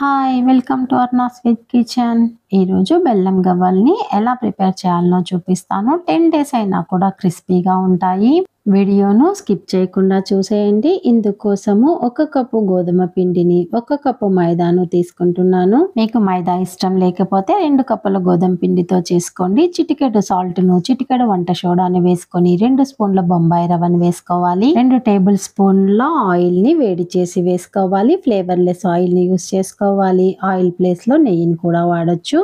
Hi welcome to Arna's veg kitchen. ఈరోజు బెల్లం గవ్వల్ని ఎలా ప్రిపేర్ చేయాలనో చూపిస్తాను. 10 డేస్ అయినా కూడా క్రిస్పీగా ఉంటాయి. వీడియోను స్కిప్ చేయకుండా చూసేయండి. ఇందుకోసము 1 కప్పు గోధుమ పిండిని 1 కప్పు మైదాను తీసుకుంటున్నాను. మీకు మైదా ఇష్టం లేకపోతే 2 కప్పుల గోధుమ పిండితో చేసుకోండి. చిటికెడు సాల్ట్ను, చిటికెడు వంట సోడాని వేసుకొని 2 స్పూన్ల బొంబాయి రవ్వని వేసుకోవాలి. 2 టేబుల్ స్పూన్ల ఆయిల్ని వేడి చేసి వేసుకోవాలి. ఫ్లేవర్లెస్ ఆయిల్ని యూస్ చేసుకోవాలి. ఆయిల్ ప్లేస్లో నెయ్యిని కూడా వాడచ్చు.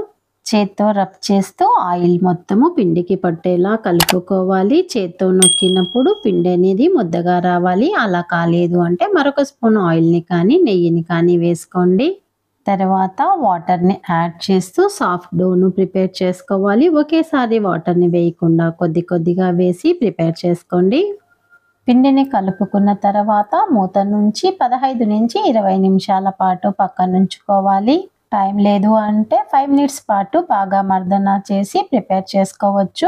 చేత్తో రబ్ చేస్తూ ఆయిల్ మొత్తము పిండికి పట్టేలా కలుపుకోవాలి. చేత్తో నొక్కినప్పుడు పిండి అనేది ముద్దగా రావాలి. అలా కాలేదు అంటే మరొక స్పూన్ ఆయిల్ని కానీ నెయ్యిని కానీ వేసుకోండి. తర్వాత వాటర్ని యాడ్ చేస్తూ సాఫ్ట్ డోను ప్రిపేర్ చేసుకోవాలి. ఒకేసారి వాటర్ని వేయకుండా కొద్ది కొద్దిగా వేసి ప్రిపేర్ చేసుకోండి. పిండిని కలుపుకున్న తర్వాత మూత నుంచి 15 నుంచి 20 నిమిషాల పాటు పక్కనుంచుకోవాలి. టైం లేదు అంటే 5 మినిట్స్ పాటు బాగా మర్దన చేసి ప్రిపేర్ చేసుకోవచ్చు.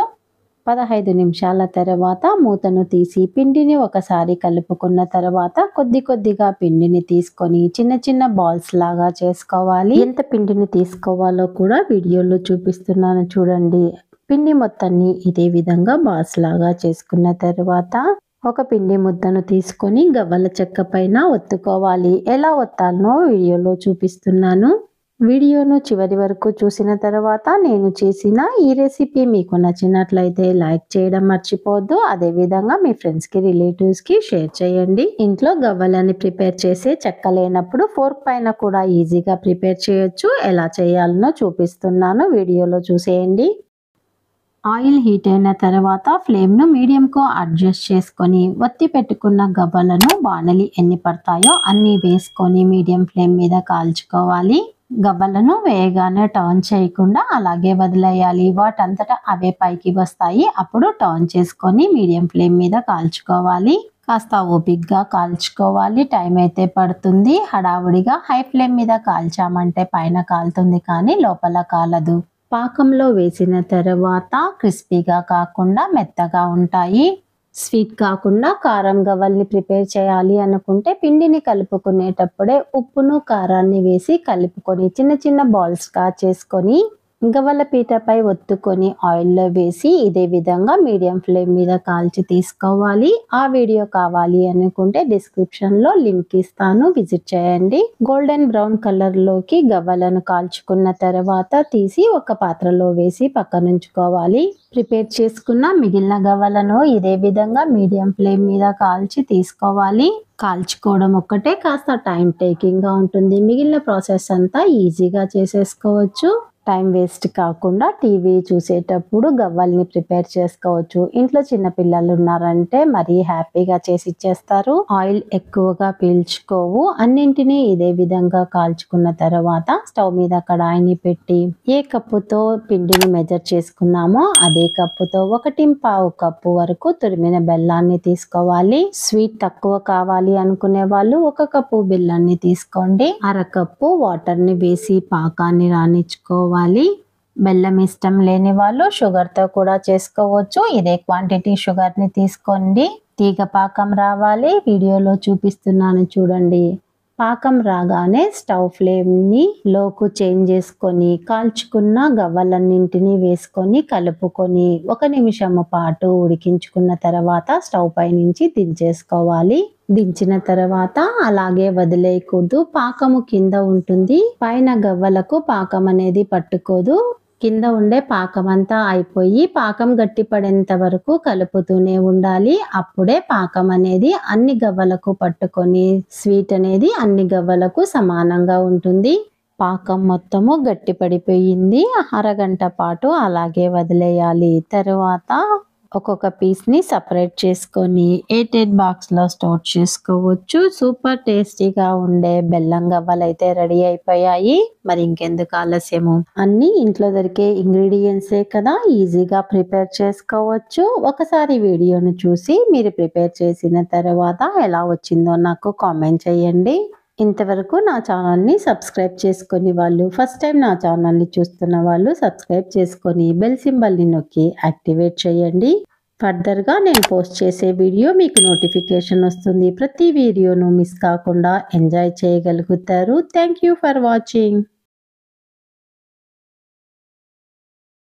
15 నిమిషాల తర్వాత మూతను తీసి పిండిని ఒకసారి కలుపుకున్న తర్వాత కొద్ది కొద్దిగా పిండిని తీసుకొని చిన్న చిన్న బాల్స్ లాగా చేసుకోవాలి. ఎంత పిండిని తీసుకోవాలో కూడా వీడియోలో చూపిస్తున్నాను చూడండి. పిండి మొత్తాన్ని ఇదే విధంగా బాల్స్ లాగా చేసుకున్న తర్వాత ఒక పిండి ముద్దను తీసుకొని గవ్వల చెక్క పైన ఒత్తుకోవాలి. ఎలా ఒత్తాలనో వీడియోలో చూపిస్తున్నాను. వీడియోను చివరి వరకు చూసిన తర్వాత నేను చేసిన ఈ రెసిపీ మీకు నచ్చినట్లయితే లైక్ చేయడం మర్చిపోవద్దు. అదేవిధంగా మీ ఫ్రెండ్స్కి రిలేటివ్స్కి షేర్ చేయండి. ఇంట్లో గవ్వలని ప్రిపేర్ చేసే చెక్క లేనప్పుడు ఫోర్క్ పైన కూడా ఈజీగా ప్రిపేర్ చేయొచ్చు. ఎలా చేయాలనో చూపిస్తున్నాను, వీడియోలో చూసేయండి. ఆయిల్ హీట్ అయిన తర్వాత ఫ్లేమ్ను మీడియంకు అడ్జస్ట్ చేసుకొని ఒత్తి పెట్టుకున్న గవ్వలను బాణలి ఎన్ని పడతాయో అన్ని వేసుకొని మీడియం ఫ్లేమ్ మీద కాల్చుకోవాలి. గవ్వలను వేయగానే టర్న్ చేయకుండా అలాగే వదిలేయాలి. వాటంతటా అవే పైకి వస్తాయి. అప్పుడు టర్న్ చేసుకొని మీడియం ఫ్లేమ్ మీద కాల్చుకోవాలి. కాస్త ఓపిక్గా కాల్చుకోవాలి. టైం అయితే పడుతుంది. హడావుడిగా హై ఫ్లేమ్ మీద కాల్చామంటే పైన కాలుతుంది కానీ లోపల కాలదు. పాకంలో వేసిన తర్వాత క్రిస్పీగా కాకుండా మెత్తగా ఉంటాయి. స్వీట్ కాకుండా కారం గవ్వల్ని ప్రిపేర్ చేయాలి అనుకుంటే పిండిని కలుపుకునేటప్పుడే ఉప్పును కారాన్ని వేసి కలుపుకొని చిన్న చిన్న బాల్స్గా చేసుకొని గవ్వల పీటపై ఒత్తుకొని ఆయిల్లో వేసి ఇదే విధంగా మీడియం ఫ్లేమ్ మీద కాల్చి తీసుకోవాలి. ఆ వీడియో కావాలి అనుకుంటే డిస్క్రిప్షన్లో లింక్ ఇస్తాను, విజిట్ చేయండి. గోల్డెన్ బ్రౌన్ కలర్లోకి గవ్వలను కాల్చుకున్న తర్వాత తీసి ఒక పాత్రలో వేసి పక్కనుంచుకోవాలి. ప్రిపేర్ చేసుకున్న మిగిలిన గవ్వలను ఇదే విధంగా మీడియం ఫ్లేమ్ మీద కాల్చి తీసుకోవాలి. కాల్చుకోవడం ఒక్కటే కాస్త టైం టేకింగ్గా ఉంటుంది. మిగిలిన ప్రాసెస్ అంతా ఈజీగా చేసేసుకోవచ్చు. టైం వేస్ట్ కాకుండా టీవీ చూసేటప్పుడు గవ్వల్ని ప్రిపేర్ చేసుకోవచ్చు. ఇంట్లో చిన్న పిల్లలు ఉన్నారంటే మరీ హ్యాపీగా చేసి ఇచ్చేస్తారు. ఆయిల్ ఎక్కువగా పీల్చుకోవు. అన్నింటినీ ఇదే విధంగా కాల్చుకున్న తర్వాత స్టవ్ మీద కడాయిని పెట్టి ఏ కప్పుతో పిండిని మెజర్ చేసుకున్నామో అదే కప్పుతో 1.25 కప్పు వరకు తురిమిన బెల్లాన్ని తీసుకోవాలి. స్వీట్ తక్కువ కావాలి అనుకునే వాళ్ళు 1 కప్పు బెల్లాన్ని తీసుకోండి. 1/2 కప్పు వాటర్ని వేసి పాకాన్ని రానిచ్చుకోవాలి. బెల్లం ఇష్టం లేని వాళ్ళు షుగర్తో కూడా చేసుకోవచ్చు. ఇదే క్వాంటిటీ షుగర్ని తీసుకోండి. తీగ పాకం రావాలి. వీడియోలో చూపిస్తున్నాను చూడండి. పాకం రాగానే స్టవ్ ఫ్లేమ్ని లోకు చేంజ్ చేసుకొని కాల్చుకున్న గవ్వలన్నింటినీ వేసుకొని కలుపుకొని 1 నిమిషం పాటు ఉడికించుకున్న తర్వాత స్టవ్ పై నుంచి దించేసుకోవాలి. దించిన తర్వాత అలాగే వదిలేయకూడదు. పాకము కింద ఉంటుంది. పైన గవ్వలకు పాకం అనేది పట్టుకోదు. కింద ఉండే పాకం అంతా అయిపోయి పాకం గట్టిపడేంత వరకు కలుపుతూనే ఉండాలి. అప్పుడే పాకం అనేది అన్ని గవ్వలకు పట్టుకొని స్వీట్ అనేది అన్ని గవ్వలకు సమానంగా ఉంటుంది. పాకం మొత్తము గట్టిపడిపోయింది. అరగంట పాటు అలాగే వదిలేయాలి. తర్వాత ఒక్కొక్క పీస్ని సపరేట్ చేసుకొని ఎయిర్టైట్ బాక్స్లో స్టోర్ చేసుకోవచ్చు. సూపర్ టేస్టీగా ఉండే బెల్లం గవ్వలు అయితే రెడీ అయిపోయాయి. మరి ఇంకెందుకు ఆలస్యము, అన్ని ఇంట్లో దొరికే ఇంగ్రీడియంట్సే కదా, ఈజీగా ప్రిపేర్ చేసుకోవచ్చు. ఒకసారి వీడియోను చూసి మీరు ప్రిపేర్ చేసిన తర్వాత ఎలా వచ్చిందో నాకు కామెంట్ చేయండి. ఇంతవరకు నా ఛానల్ని సబ్స్క్రైబ్ చేసుకొని వాళ్ళు, ఫస్ట్ టైం నా ఛానల్ని చూస్తున్న వాళ్ళు సబ్స్క్రైబ్ చేసుకొని బెల్ సింబల్ని నొక్కి యాక్టివేట్ చేయండి. ఫర్దర్గా నేను పోస్ట్ చేసే వీడియో మీకు నోటిఫికేషన్ వస్తుంది. ప్రతి వీడియోను మిస్ కాకుండా ఎంజాయ్ చేయగలుగుతారు. Thank you for watching.